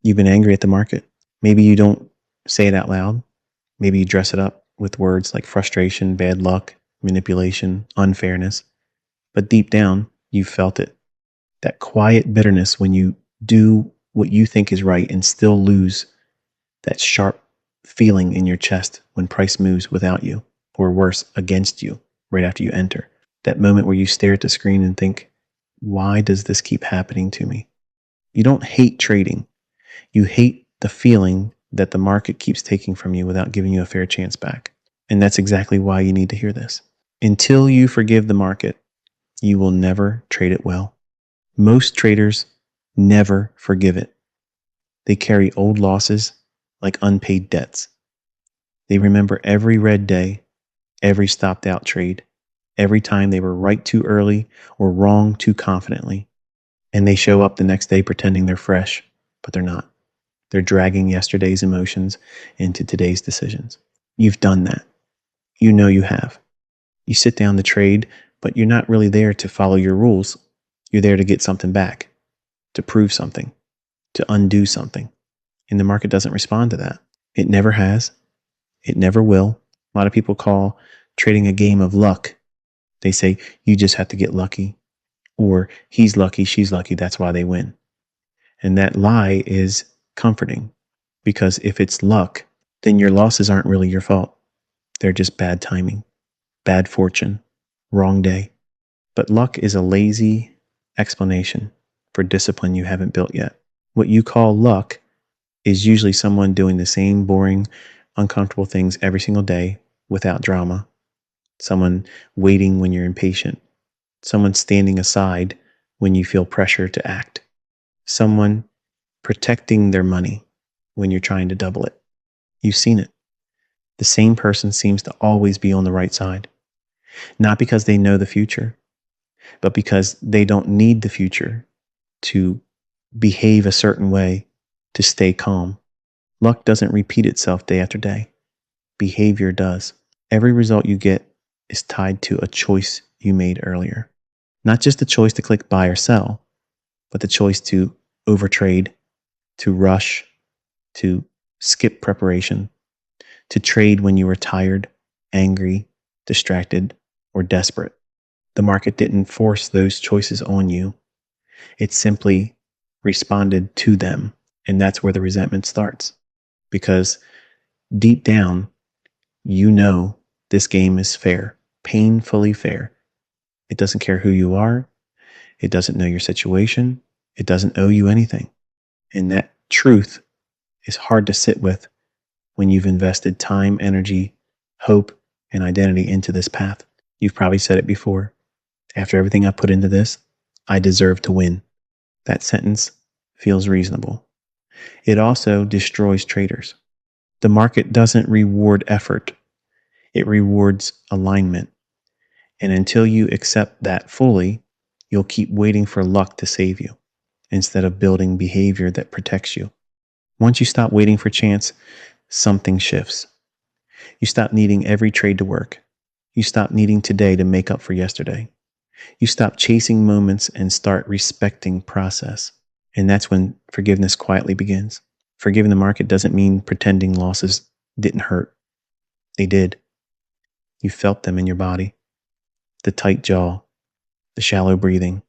You've been angry at the market. Maybe you don't say it out loud. Maybe you dress it up with words like frustration, bad luck, manipulation, unfairness. But deep down, you felt it. That quiet bitterness when you do what you think is right and still lose, that sharp feeling in your chest when price moves without you, or worse, against you right after you enter. That moment where you stare at the screen and think, why does this keep happening to me? You don't hate trading. You hate the feeling that the market keeps taking from you without giving you a fair chance back. And that's exactly why you need to hear this. Until you forgive the market, you will never trade it well. Most traders never forgive it. They carry old losses like unpaid debts. They remember every red day, every stopped out trade, every time they were right too early or wrong too confidently. And they show up the next day pretending they're fresh, but they're not. They're dragging yesterday's emotions into today's decisions. You've done that. You know you have. You sit down to trade, but you're not really there to follow your rules. You're there to get something back, to prove something, to undo something. And the market doesn't respond to that. It never has. It never will. A lot of people call trading a game of luck. They say you just have to get lucky, or he's lucky, she's lucky, that's why they win. And that lie is comforting, because if it's luck, then your losses aren't really your fault. They're just bad timing, bad fortune, wrong day. But luck is a lazy explanation for discipline you haven't built yet. What you call luck is usually someone doing the same boring, uncomfortable things every single day without drama. Someone waiting when you're impatient. Someone standing aside when you feel pressure to act. Someone protecting their money when you're trying to double it. You've seen it. The same person seems to always be on the right side. Not because they know the future, but because they don't need the future to behave a certain way to stay calm. Luck doesn't repeat itself day after day. Behavior does. Every result you get is tied to a choice you made earlier. Not just the choice to click buy or sell, but the choice to overtrade, to rush, to skip preparation, to trade when you were tired, angry, distracted, or desperate. The market didn't force those choices on you. It simply responded to them. And that's where the resentment starts. Because deep down, you know this game is fair, painfully fair. It doesn't care who you are. It doesn't know your situation. It doesn't owe you anything. And that truth is hard to sit with when you've invested time, energy, hope, and identity into this path. You've probably said it before. After everything I put into this, I deserve to win. That sentence feels reasonable. It also destroys traders. The market doesn't reward effort. It rewards alignment. And until you accept that fully, you'll keep waiting for luck to save you instead of building behavior that protects you. Once you stop waiting for chance, something shifts. You stop needing every trade to work. You stop needing today to make up for yesterday. You stop chasing moments and start respecting process. And that's when forgiveness quietly begins. Forgiving the market doesn't mean pretending losses didn't hurt. They did. You felt them in your body. The tight jaw, the shallow breathing,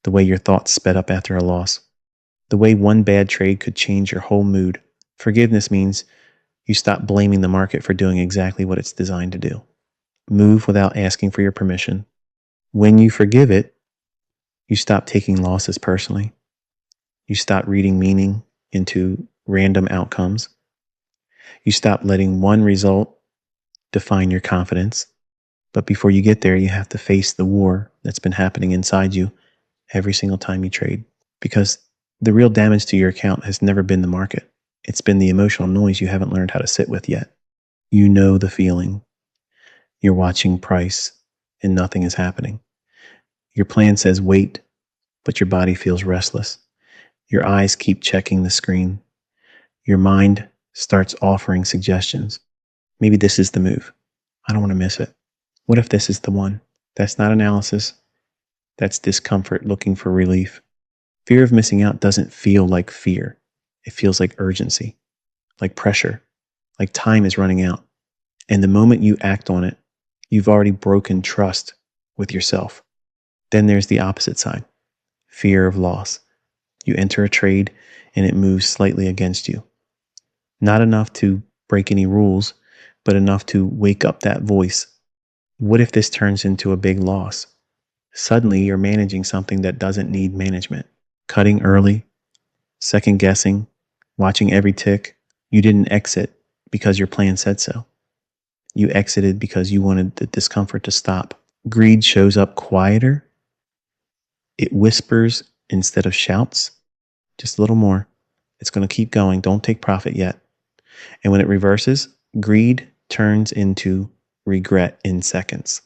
the way your thoughts sped up after a loss, the way one bad trade could change your whole mood. Forgiveness means you stop blaming the market for doing exactly what it's designed to do. Move without asking for your permission. When you forgive it, you stop taking losses personally. You stop reading meaning into random outcomes. You stop letting one result define your confidence. But before you get there, you have to face the war that's been happening inside you every single time you trade. Because the real damage to your account has never been the market. It's been the emotional noise you haven't learned how to sit with yet. You know the feeling. You're watching price and nothing is happening. Your plan says wait, but your body feels restless. Your eyes keep checking the screen. Your mind starts offering suggestions. Maybe this is the move. I don't want to miss it. What if this is the one? That's not analysis. That's discomfort looking for relief. Fear of missing out doesn't feel like fear. It feels like urgency, like pressure, like time is running out. And the moment you act on it, you've already broken trust with yourself. Then there's the opposite side, fear of loss. You enter a trade and it moves slightly against you. Not enough to break any rules, but enough to wake up that voice. What if this turns into a big loss? Suddenly you're managing something that doesn't need management. Cutting early, second guessing, watching every tick. You didn't exit because your plan said so. You exited because you wanted the discomfort to stop. Greed shows up quieter. It whispers instead of shouts. Just a little more. It's going to keep going. Don't take profit yet. And when it reverses, greed turns into regret in seconds.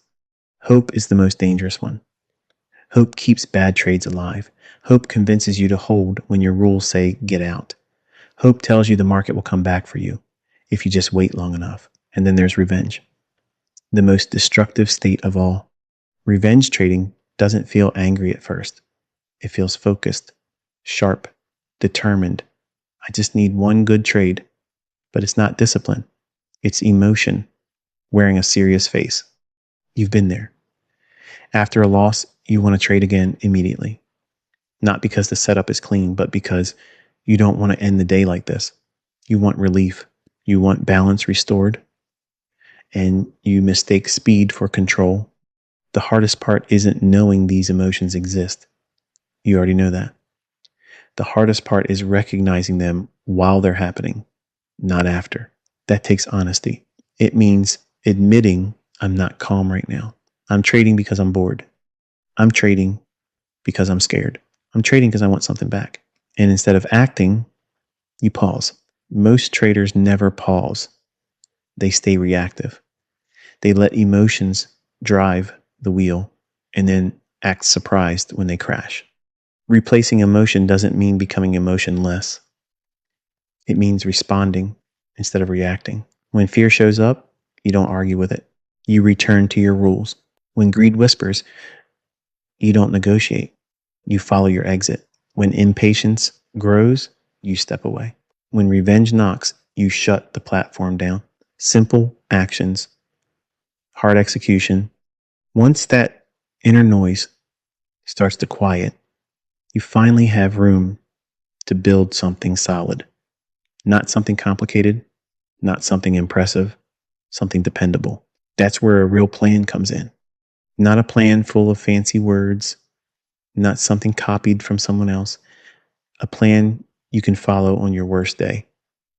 Hope is the most dangerous one. Hope keeps bad trades alive. Hope convinces you to hold when your rules say get out. Hope tells you the market will come back for you if you just wait long enough. And then there's revenge, the most destructive state of all. Revenge trading doesn't feel angry at first. It feels focused, sharp, determined. I just need one good trade. But it's not discipline. It's emotion wearing a serious face. You've been there. After a loss, you want to trade again immediately. Not because the setup is clean, but because you don't want to end the day like this. You want relief. You want balance restored. And you mistake speed for control. The hardest part isn't knowing these emotions exist. You already know that. The hardest part is recognizing them while they're happening, not after. That takes honesty. It means admitting I'm not calm right now. I'm trading because I'm bored. I'm trading because I'm scared. I'm trading because I want something back. And instead of acting, you pause. Most traders never pause. They stay reactive. They let emotions drive the wheel and then act surprised when they crash. Replacing emotion doesn't mean becoming emotionless. It means responding instead of reacting. When fear shows up, you don't argue with it. You return to your rules. When greed whispers, you don't negotiate. You follow your exit. When impatience grows, you step away. When revenge knocks, you shut the platform down. Simple actions, hard execution. Once that inner noise starts to quiet, you finally have room to build something solid. Not something complicated, not something impressive, something dependable. That's where a real plan comes in. Not a plan full of fancy words, not something copied from someone else. A plan you can follow on your worst day,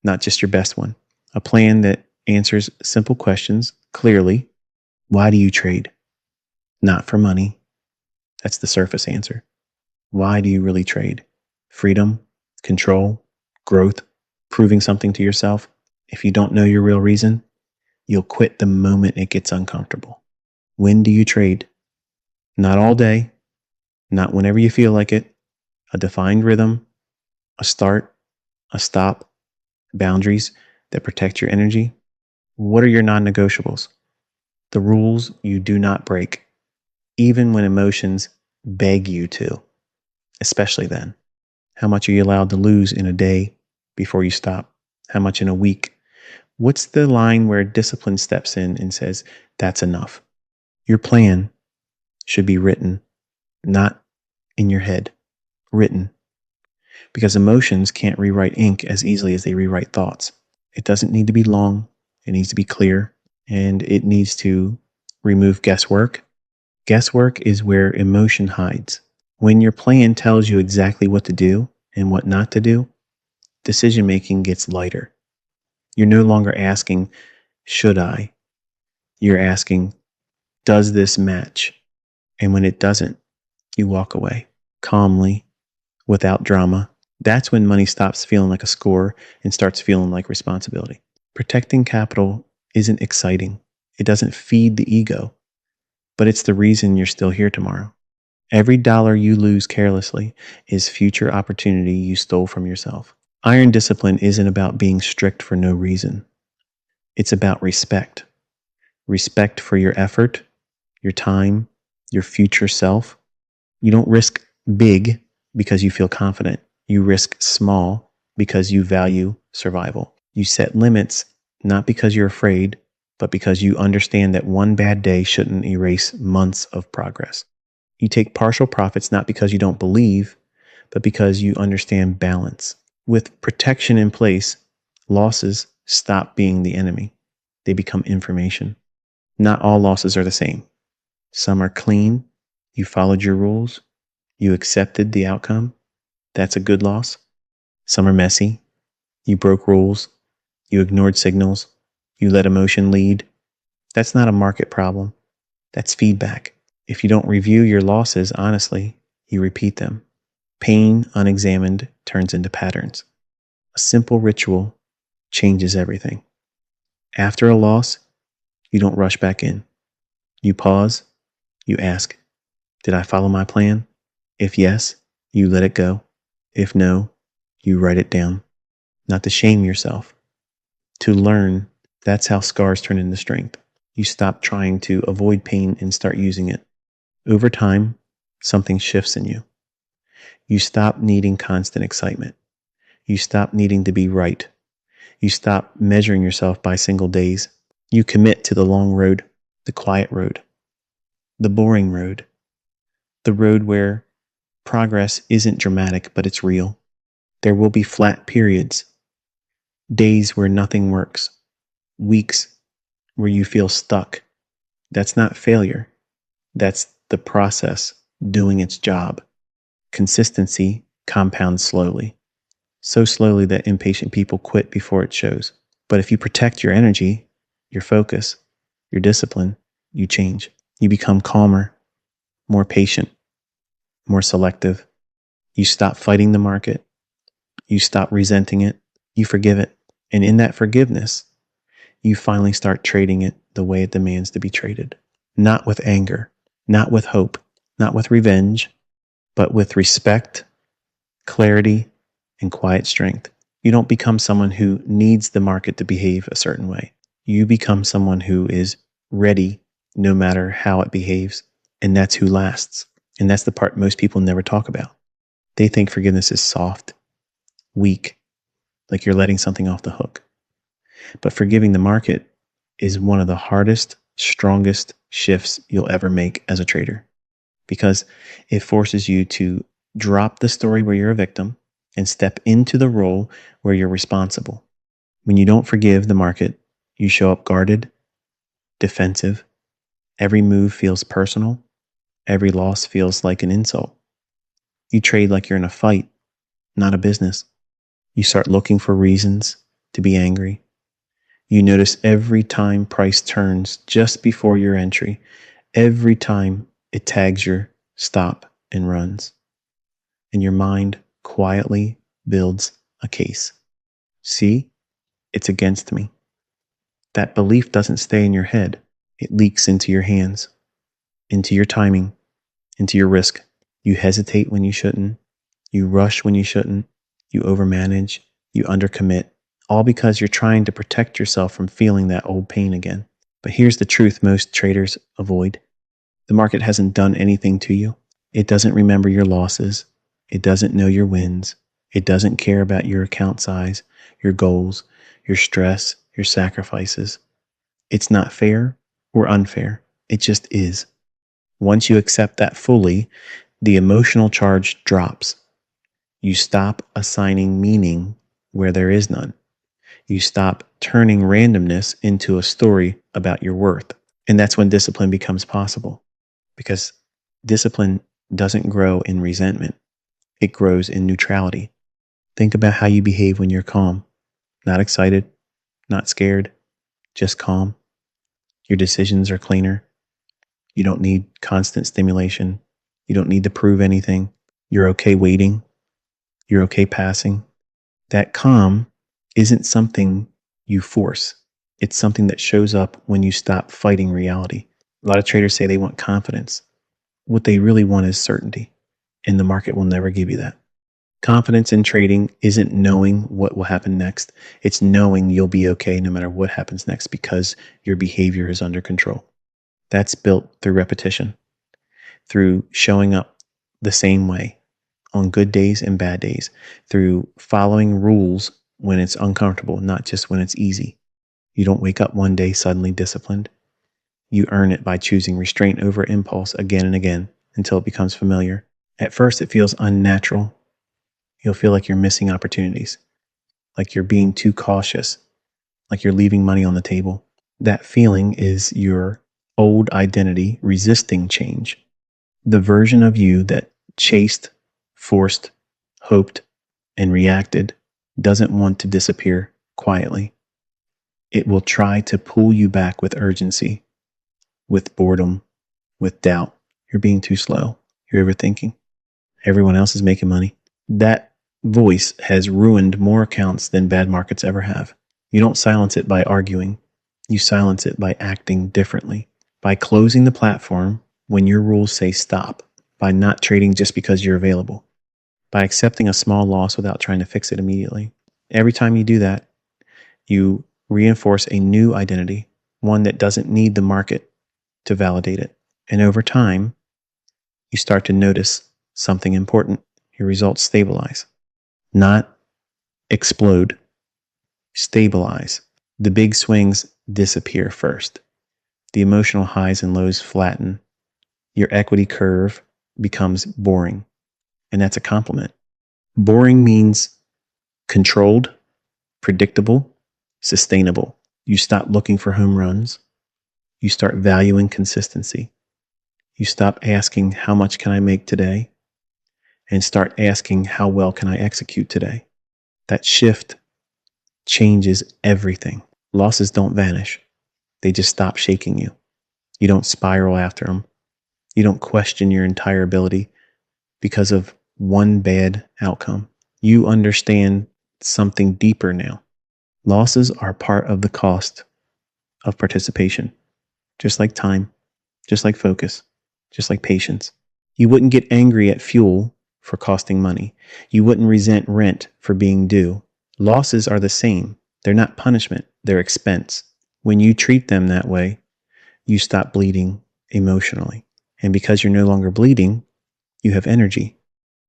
not just your best one. A plan that answers simple questions clearly. Why do you trade? Not for money. That's the surface answer. Why do you really trade? Freedom, control, growth, proving something to yourself. If you don't know your real reason, you'll quit the moment it gets uncomfortable. When do you trade? Not all day, not whenever you feel like it. A defined rhythm, a start, a stop, boundaries that protect your energy. What are your non negotiables? The rules you do not break, even when emotions beg you to, especially then. How much are you allowed to lose in a day before you stop? How much in a week? What's the line where discipline steps in and says, that's enough? Your plan should be written, not in your head, written. Because emotions can't rewrite ink as easily as they rewrite thoughts. It doesn't need to be long. It needs to be clear, and it needs to remove guesswork. Guesswork is where emotion hides. When your plan tells you exactly what to do and what not to do, decision making gets lighter. You're no longer asking, should I? You're asking, does this match? And when it doesn't, you walk away calmly, without drama. That's when money stops feeling like a score and starts feeling like responsibility. Protecting capital isn't exciting. It doesn't feed the ego, but it's the reason you're still here tomorrow. Every dollar you lose carelessly is future opportunity you stole from yourself. Iron discipline isn't about being strict for no reason. It's about respect. Respect for your effort, your time, your future self. You don't risk big because you feel confident. You risk small because you value survival. You set limits not because you're afraid, but because you understand that one bad day shouldn't erase months of progress. You take partial profits not because you don't believe, but because you understand balance. With protection in place, losses stop being the enemy. They become information. Not all losses are the same. Some are clean. You followed your rules. You accepted the outcome. That's a good loss. Some are messy. You broke rules. You ignored signals. You let emotion lead. That's not a market problem. That's feedback. If you don't review your losses honestly, you repeat them. Pain unexamined turns into patterns. A simple ritual changes everything. After a loss, you don't rush back in. You pause. You ask, did I follow my plan? If yes, you let it go. If no, you write it down. Not to shame yourself, to learn. That's how scars turn into strength. You stop trying to avoid pain and start using it. Over time, something shifts in you. You stop needing constant excitement. You stop needing to be right. You stop measuring yourself by single days. You commit to the long road, the quiet road, the boring road, the road where progress isn't dramatic, but it's real. There will be flat periods, days where nothing works, weeks where you feel stuck. That's not failure. That's the process doing its job. Consistency compounds slowly, so slowly that impatient people quit before it shows. But if you protect your energy, your focus, your discipline, you change. You become calmer, more patient, more selective. You stop fighting the market. You stop resenting it. You forgive it. And in that forgiveness, you finally start trading it the way it demands to be traded. Not with anger, not with hope, not with revenge, but with respect, clarity, and quiet strength. You don't become someone who needs the market to behave a certain way. You become someone who is ready no matter how it behaves. And that's who lasts. And that's the part most people never talk about. They think forgiveness is soft, weak, like you're letting something off the hook. But forgiving the market is one of the hardest, strongest shifts you'll ever make as a trader, because it forces you to drop the story where you're a victim and step into the role where you're responsible. When you don't forgive the market, you show up guarded, defensive. Every move feels personal. Every loss feels like an insult. You trade like you're in a fight, not a business. You start looking for reasons to be angry. You notice every time price turns just before your entry, every time it tags your stop and runs, and your mind quietly builds a case. See, it's against me. That belief doesn't stay in your head. It leaks into your hands, into your timing, into your risk. You hesitate when you shouldn't. You rush when you shouldn't. You overmanage. You undercommit, all because you're trying to protect yourself from feeling that old pain again. But here's the truth most traders avoid. The market hasn't done anything to you. It doesn't remember your losses. It doesn't know your wins. It doesn't care about your account size, your goals, your stress, your sacrifices. It's not fair or unfair. It just is. Once you accept that fully, the emotional charge drops. You stop assigning meaning where there is none. You stop turning randomness into a story about your worth. And that's when discipline becomes possible, because discipline doesn't grow in resentment. It grows in neutrality. Think about how you behave when you're calm, not excited, not scared, just calm. Your decisions are cleaner. You don't need constant stimulation. You don't need to prove anything. You're okay waiting. You're okay passing. That calm isn't something you force. It's something that shows up when you stop fighting reality. A lot of traders say they want confidence. What they really want is certainty, and the market will never give you that. Confidence in trading isn't knowing what will happen next. It's knowing you'll be okay no matter what happens next because your behavior is under control. That's built through repetition, through showing up the same way on good days and bad days, through following rules when it's uncomfortable, not just when it's easy. You don't wake up one day suddenly disciplined. You earn it by choosing restraint over impulse again and again until it becomes familiar. At first, it feels unnatural. You'll feel like you're missing opportunities, like you're being too cautious, like you're leaving money on the table. That feeling is your old identity resisting change. The version of you that chased, forced, hoped, and reacted doesn't want to disappear quietly. It will try to pull you back with urgency, with boredom, with doubt. You're being too slow. You're overthinking. Everyone else is making money. That voice has ruined more accounts than bad markets ever have. You don't silence it by arguing. You silence it by acting differently, by closing the platform when your rules say stop, by not trading just because you're available, by accepting a small loss without trying to fix it immediately. Every time you do that, you reinforce a new identity, one that doesn't need the market to validate it. And over time, you start to notice something important. Your results stabilize, not explode, stabilize. The big swings disappear first. The emotional highs and lows flatten. Your equity curve becomes boring. And that's a compliment. Boring means controlled, predictable, sustainable. You stop looking for home runs. You start valuing consistency. You stop asking, how much can I make today? And start asking, how well can I execute today? That shift changes everything. Losses don't vanish. They just stop shaking you. You don't spiral after them. You don't question your entire ability because of one bad outcome. You understand something deeper now. Losses are part of the cost of participation, just like time, just like focus, just like patience. You wouldn't get angry at fuel for costing money. You wouldn't resent rent for being due. Losses are the same. They're not punishment, they're expense. When you treat them that way, you stop bleeding emotionally. And because you're no longer bleeding, you have energy.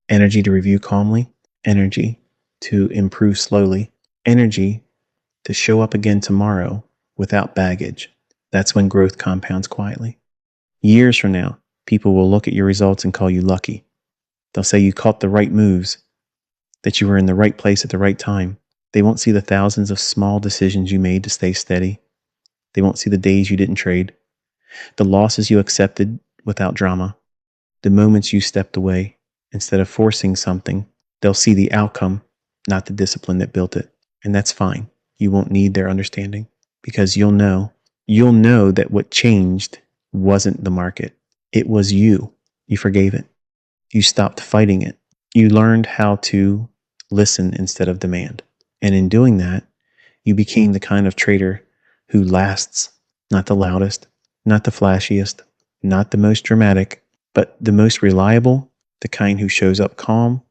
Energy to review calmly, energy to improve slowly, energy to show up again tomorrow without baggage. That's when growth compounds quietly. Years from now, people will look at your results and call you lucky. They'll say you caught the right moves, that you were in the right place at the right time. They won't see the thousands of small decisions you made to stay steady. They won't see the days you didn't trade, the losses you accepted without drama, the moments you stepped away instead of forcing something. They'll see the outcome, not the discipline that built it. And that's fine. You won't need their understanding because you'll know that what changed wasn't the market. It was you. You forgave it. You stopped fighting it. You learned how to listen instead of demand. And in doing that, you became the kind of trader who lasts, not the loudest, not the flashiest, not the most dramatic, but the most reliable, the kind who shows up calm,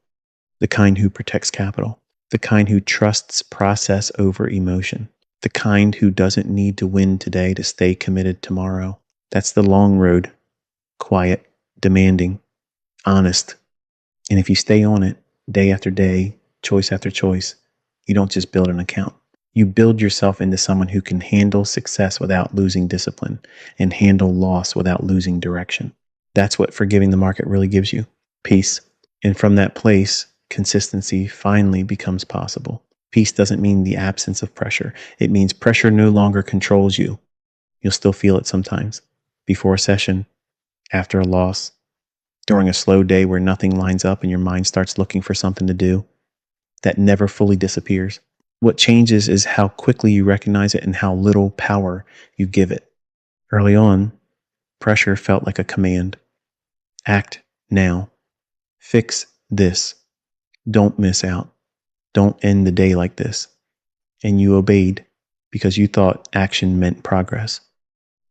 the kind who protects capital, the kind who trusts process over emotion, the kind who doesn't need to win today to stay committed tomorrow. That's the long road, quiet, demanding, honest. And if you stay on it day after day, choice after choice, you don't just build an account. You build yourself into someone who can handle success without losing discipline and handle loss without losing direction. That's what forgiving the market really gives you, peace. And from that place, consistency finally becomes possible. Peace doesn't mean the absence of pressure. It means pressure no longer controls you. You'll still feel it sometimes. Before a session, after a loss, during a slow day where nothing lines up and your mind starts looking for something to do. That never fully disappears. What changes is how quickly you recognize it and how little power you give it. Early on, pressure felt like a command. Act now. Fix this. Don't miss out. Don't end the day like this. And you obeyed because you thought action meant progress.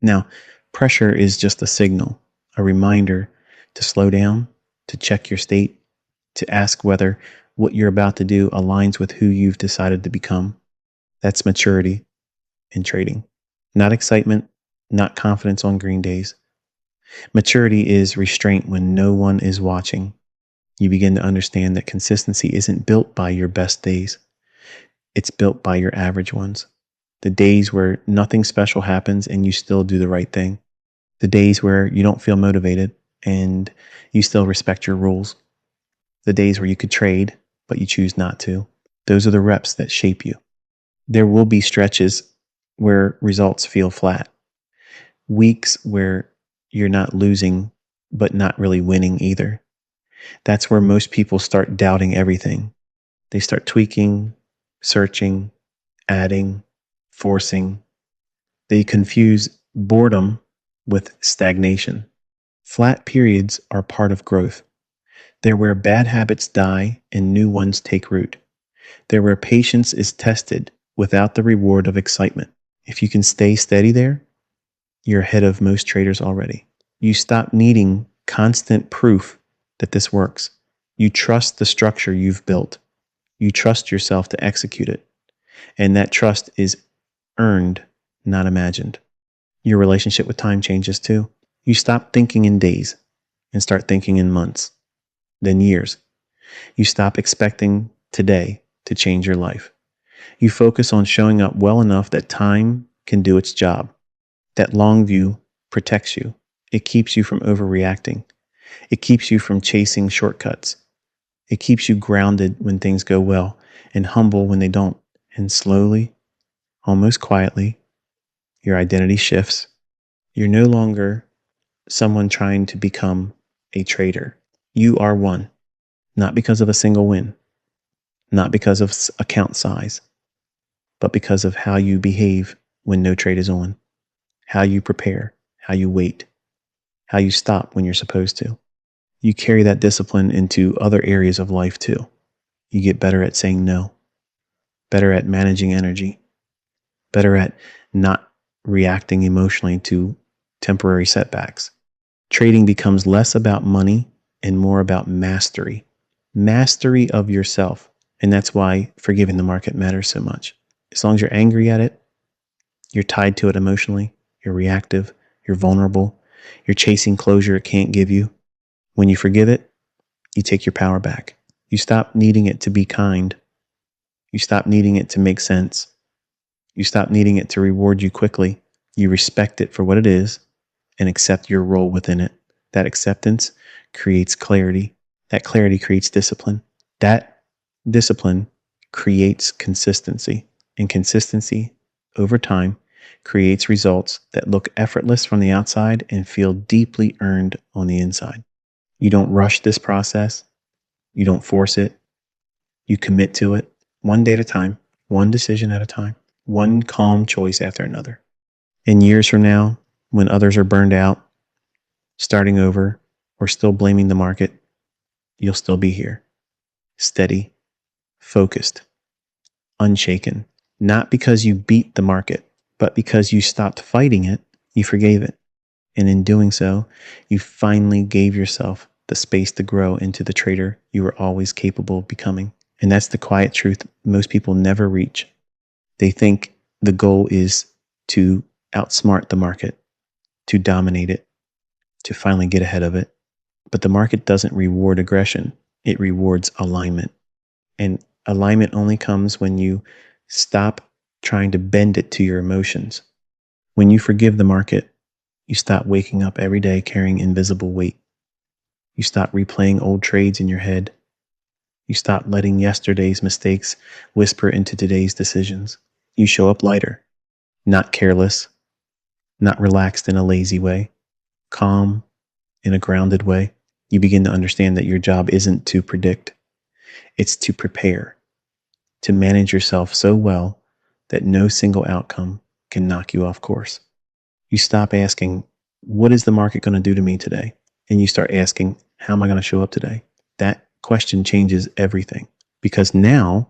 Now, pressure is just a signal, a reminder to slow down, to check your state, to ask whether what you're about to do aligns with who you've decided to become. That's maturity in trading. Not excitement, not confidence on green days. Maturity is restraint when no one is watching. You begin to understand that consistency isn't built by your best days. It's built by your average ones. The days where nothing special happens and you still do the right thing. The days where you don't feel motivated and you still respect your rules. The days where you could trade, but you choose not to. Those are the reps that shape you. There will be stretches where results feel flat, weeks where you're not losing, but not really winning either. That's where most people start doubting everything. They start tweaking, searching, adding, forcing. They confuse boredom with stagnation. Flat periods are part of growth. They're where bad habits die and new ones take root. They're where patience is tested without the reward of excitement. If you can stay steady there, you're ahead of most traders already. You stop needing constant proof that this works. You trust the structure you've built. You trust yourself to execute it. And that trust is earned, not imagined. Your relationship with time changes too. You stop thinking in days and start thinking in months, then years. You stop expecting today to change your life. You focus on showing up well enough that time can do its job. That long view protects you. It keeps you from overreacting. It keeps you from chasing shortcuts. It keeps you grounded when things go well and humble when they don't. And slowly, almost quietly, your identity shifts. You're no longer someone trying to become a trader. You are one, not because of a single win, not because of account size, but because of how you behave when no trade is on, how you prepare, how you wait, how you stop when you're supposed to. You carry that discipline into other areas of life too. You get better at saying no, better at managing energy, better at not reacting emotionally to temporary setbacks. Trading becomes less about money and more about mastery. Mastery of yourself. And that's why forgiving the market matters so much. As long as you're angry at it, you're tied to it emotionally, you're reactive, you're vulnerable, you're chasing closure it can't give you. When you forgive it, you take your power back. You stop needing it to be kind. You stop needing it to make sense. You stop needing it to reward you quickly. You respect it for what it is and accept your role within it. That acceptance creates clarity. That clarity creates discipline. That discipline creates consistency. And consistency over time creates results that look effortless from the outside and feel deeply earned on the inside. You don't rush this process. You don't force it. You commit to it one day at a time, one decision at a time, one calm choice after another. And years from now, when others are burned out, starting over, or still blaming the market, you'll still be here, steady, focused, unshaken. Not because you beat the market, but because you stopped fighting it, you forgave it. And in doing so, you finally gave yourself the space to grow into the trader you were always capable of becoming. And that's the quiet truth most people never reach. They think the goal is to outsmart the market, to dominate it, to finally get ahead of it. But the market doesn't reward aggression, it rewards alignment. And alignment only comes when you stop trying to bend it to your emotions. When you forgive the market, you stop waking up every day carrying invisible weight. You stop replaying old trades in your head. You stop letting yesterday's mistakes whisper into today's decisions. You show up lighter, not careless, not relaxed in a lazy way, calm in a grounded way. You begin to understand that your job isn't to predict, it's to prepare, to manage yourself so well that no single outcome can knock you off course. You stop asking, what is the market going to do to me today? And you start asking, how am I going to show up today? That question changes everything because now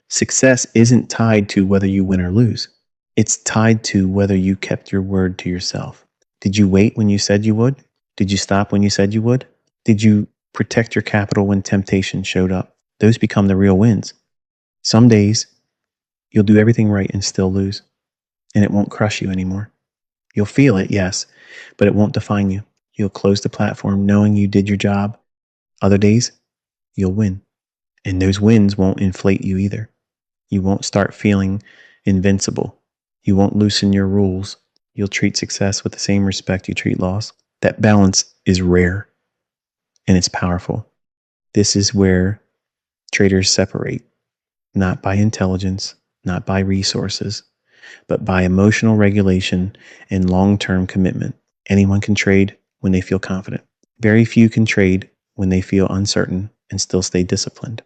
success isn't tied to whether you win or lose. It's tied to whether you kept your word to yourself. Did you wait when you said you would? Did you stop when you said you would? Did you protect your capital when temptation showed up? Those become the real wins. Some days you'll do everything right and still lose, and it won't crush you anymore. You'll feel it, yes, but it won't define you. You'll close the platform knowing you did your job. Other days, you'll win. And those wins won't inflate you either. You won't start feeling invincible. You won't loosen your rules. You'll treat success with the same respect you treat loss. That balance is rare and it's powerful. This is where traders separate, not by intelligence, not by resources, but by emotional regulation and long-term commitment. Anyone can trade when they feel confident. Very few can trade when they feel uncertain and still stay disciplined.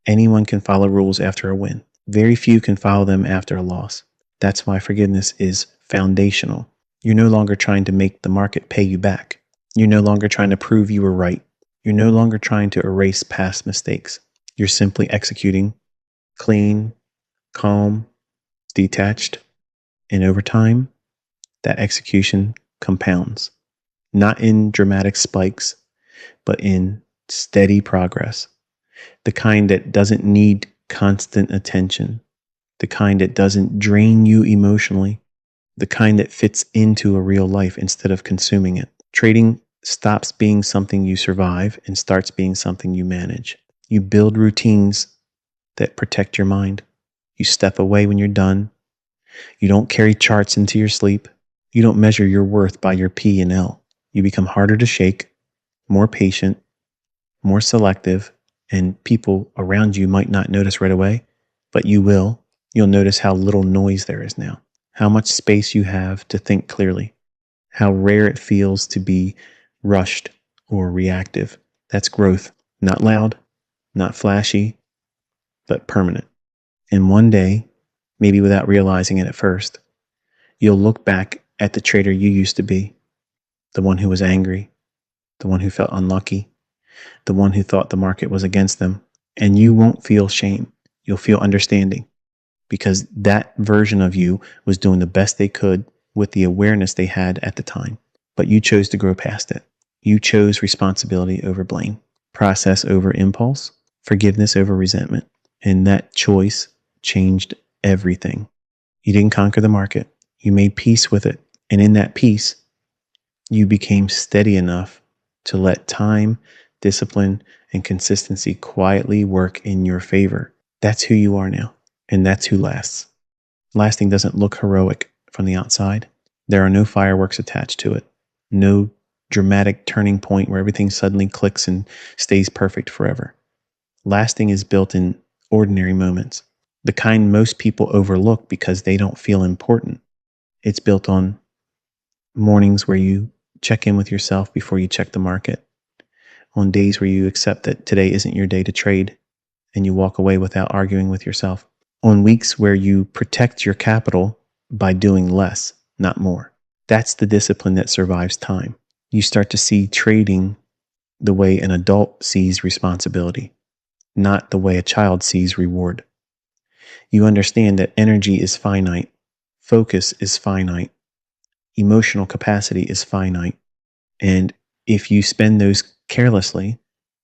Anyone can follow rules after a win. Very few can follow them after a loss. That's why forgiveness is foundational. You're no longer trying to make the market pay you back. You're no longer trying to prove you were right. You're no longer trying to erase past mistakes. You're simply executing clean, calm, detached, and over time, that execution compounds, not in dramatic spikes, but in steady progress, the kind that doesn't need constant attention, the kind that doesn't drain you emotionally, the kind that fits into a real life instead of consuming it. Trading stops being something you survive and starts being something you manage. You build routines that protect your mind. You step away when you're done. You don't carry charts into your sleep. You don't measure your worth by your P and L. You become harder to shake, more patient, more selective, and people around you might not notice right away, but you will. You'll notice how little noise there is now, how much space you have to think clearly, how rare it feels to be rushed or reactive. That's growth, not loud, not flashy, but permanent. And one day, maybe without realizing it at first, you'll look back at the trader you used to be, the one who was angry, the one who felt unlucky, the one who thought the market was against them, and you won't feel shame. You'll feel understanding because that version of you was doing the best they could with the awareness they had at the time. But you chose to grow past it. You chose responsibility over blame, process over impulse, forgiveness over resentment. And that choice changed everything. You didn't conquer the market. You made peace with it. And in that peace, you became steady enough to let time, discipline, and consistency quietly work in your favor. That's who you are now. And that's who lasts. Lasting doesn't look heroic from the outside. There are no fireworks attached to it. No dramatic turning point where everything suddenly clicks and stays perfect forever. Lasting is built in ordinary moments, the kind most people overlook because they don't feel important. It's built on mornings where you check in with yourself before you check the market, on days where you accept that today isn't your day to trade and you walk away without arguing with yourself, on weeks where you protect your capital by doing less, not more. That's the discipline that survives time. You start to see trading the way an adult sees responsibility, not the way a child sees reward. You understand that energy is finite, focus is finite, emotional capacity is finite, and if you spend those carelessly,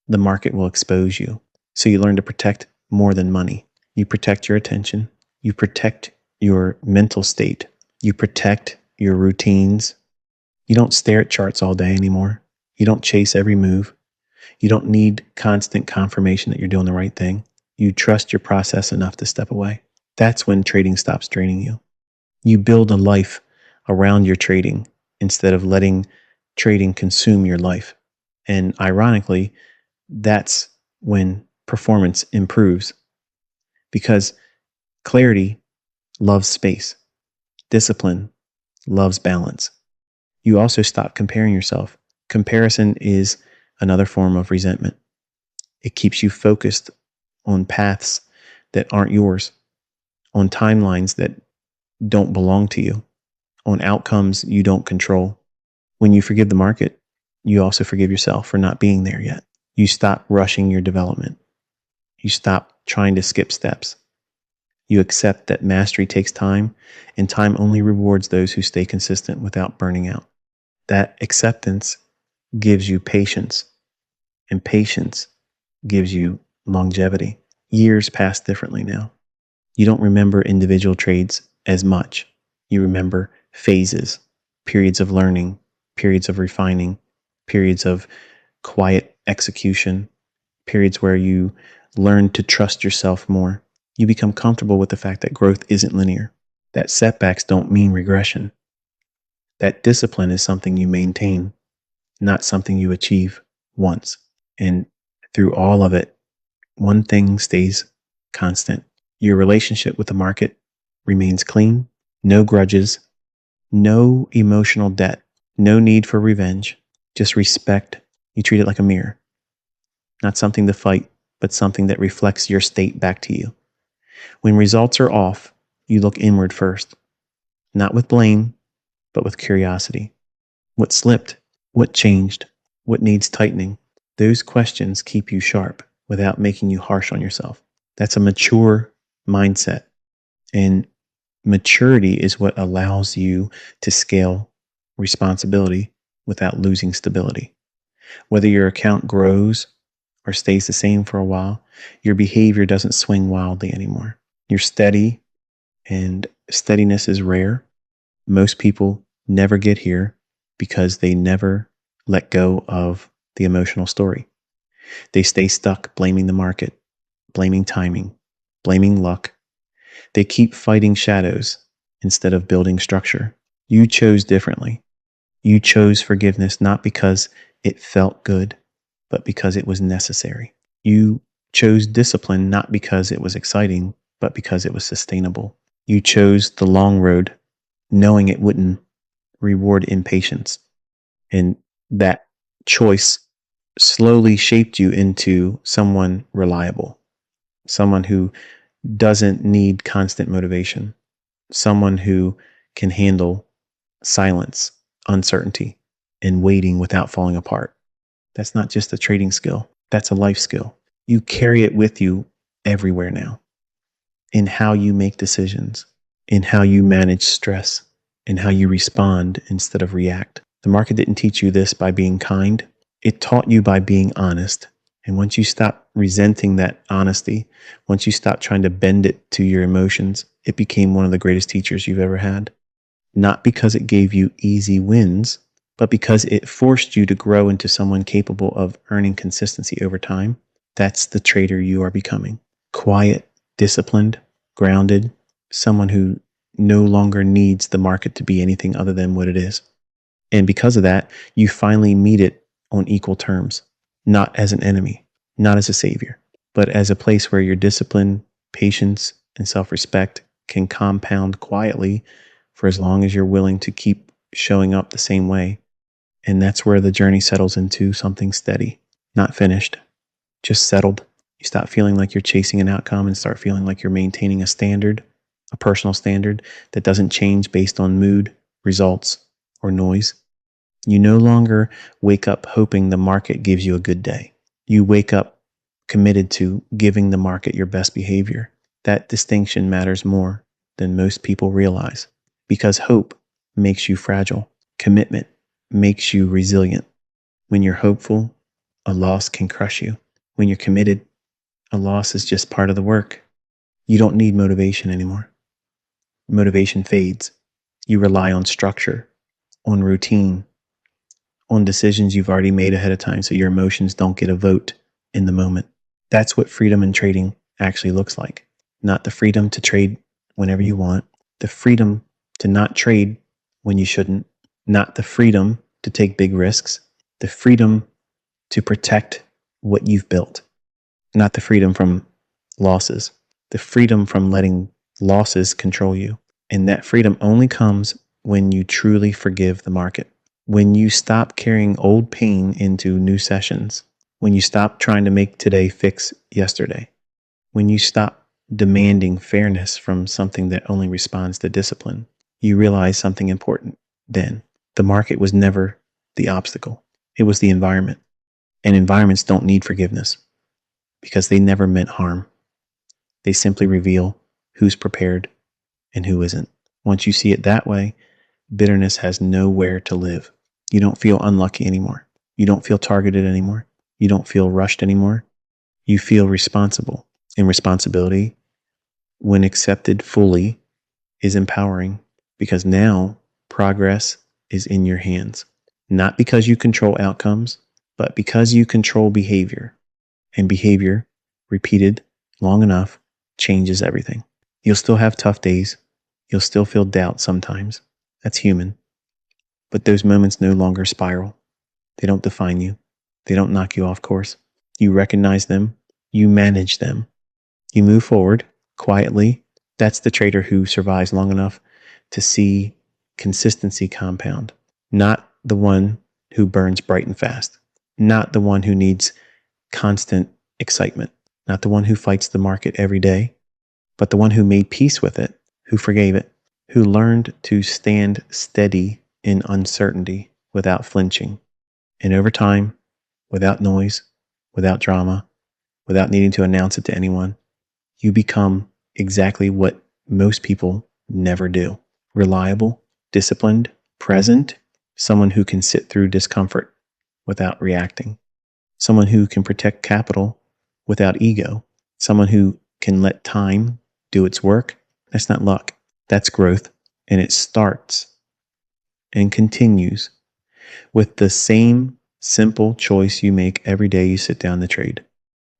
the market will expose you. So you learn to protect more than money. You protect your attention. You protect your mental state. You protect your routines. You don't stare at charts all day anymore. You don't chase every move. You don't need constant confirmation that you're doing the right thing. You trust your process enough to step away. That's when trading stops draining you. You build a life around your trading instead of letting trading consume your life. And ironically, that's when performance improves because clarity loves space, discipline loves balance. You also stop comparing yourself. Comparison is another form of resentment. It keeps you focused on paths that aren't yours, on timelines that don't belong to you, on outcomes you don't control. When you forgive the market, you also forgive yourself for not being there yet. You stop rushing your development. You stop trying to skip steps. You accept that mastery takes time, and time only rewards those who stay consistent without burning out. That acceptance gives you patience, and patience gives you longevity. Years pass differently now. You don't remember individual trades as much. You remember phases, periods of learning, periods of refining, periods of quiet execution, periods where you learn to trust yourself more. You become comfortable with the fact that growth isn't linear, that setbacks don't mean regression, that discipline is something you maintain, not something you achieve once. And through all of it, one thing stays constant. Your relationship with the market remains clean, no grudges, no emotional debt, no need for revenge, just respect. You treat it like a mirror, not something to fight, but something that reflects your state back to you. When results are off, you look inward first, not with blame, but with curiosity. What slipped? What changed? What needs tightening? Those questions keep you sharp without making you harsh on yourself. That's a mature mindset. And maturity is what allows you to scale responsibility without losing stability. Whether your account grows or stays the same for a while, your behavior doesn't swing wildly anymore. You're steady, and steadiness is rare. Most people never get here because they never let go of the emotional story. They stay stuck blaming the market, blaming timing, blaming luck. They keep fighting shadows instead of building structure. You chose differently. You chose forgiveness not because it felt good, but because it was necessary. You chose discipline not because it was exciting, but because it was sustainable. You chose the long road knowing it wouldn't reward impatience. And that choice slowly shaped you into someone reliable, someone who doesn't need constant motivation, someone who can handle silence, uncertainty, and waiting without falling apart. That's not just a trading skill, that's a life skill. You carry it with you everywhere now, in how you make decisions, in how you manage stress, in how you respond instead of react. The market didn't teach you this by being kind. It taught you by being honest. And once you stop resenting that honesty, once you stop trying to bend it to your emotions, it became one of the greatest teachers you've ever had. Not because it gave you easy wins, but because it forced you to grow into someone capable of earning consistency over time. That's the trader you are becoming. Quiet, disciplined, grounded, someone who no longer needs the market to be anything other than what it is. And because of that, you finally meet it on equal terms, not as an enemy, not as a savior, but as a place where your discipline, patience, and self respect can compound quietly for as long as you're willing to keep showing up the same way. And that's where the journey settles into something steady, not finished, just settled. You stop feeling like you're chasing an outcome and start feeling like you're maintaining a standard, a personal standard that doesn't change based on mood, results, or noise. You no longer wake up hoping the market gives you a good day. You wake up committed to giving the market your best behavior. That distinction matters more than most people realize because hope makes you fragile. Commitment makes you resilient. When you're hopeful, a loss can crush you. When you're committed, a loss is just part of the work. You don't need motivation anymore. Motivation fades. You rely on structure, on routine, on decisions you've already made ahead of time so your emotions don't get a vote in the moment. That's what freedom in trading actually looks like. Not the freedom to trade whenever you want, the freedom to not trade when you shouldn't, not the freedom to take big risks, the freedom to protect what you've built, not the freedom from losses, the freedom from letting losses control you. And that freedom only comes when you truly forgive the market. When you stop carrying old pain into new sessions, when you stop trying to make today fix yesterday, when you stop demanding fairness from something that only responds to discipline, you realize something important then. The market was never the obstacle. It was the environment. And environments don't need forgiveness because they never meant harm. They simply reveal who's prepared and who isn't. Once you see it that way, bitterness has nowhere to live. You don't feel unlucky anymore. You don't feel targeted anymore. You don't feel rushed anymore. You feel responsible. And responsibility, when accepted fully, is empowering because now progress is in your hands. Not because you control outcomes, but because you control behavior. And behavior, repeated long enough, changes everything. You'll still have tough days. You'll still feel doubt sometimes. That's human. But those moments no longer spiral. They don't define you. They don't knock you off course. You recognize them. You manage them. You move forward quietly. That's the trader who survives long enough to see consistency compound, not the one who burns bright and fast, not the one who needs constant excitement, not the one who fights the market every day, but the one who made peace with it, who forgave it, who learned to stand steady in uncertainty without flinching. And over time, without noise, without drama, without needing to announce it to anyone, you become exactly what most people never do: reliable, disciplined, present, someone who can sit through discomfort without reacting, someone who can protect capital without ego, someone who can let time do its work. That's not luck, that's growth. And it starts and continues with the same simple choice you make every day you sit down to trade: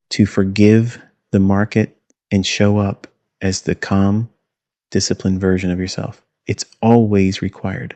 to forgive the market and show up as the calm, disciplined version of yourself. It's always required.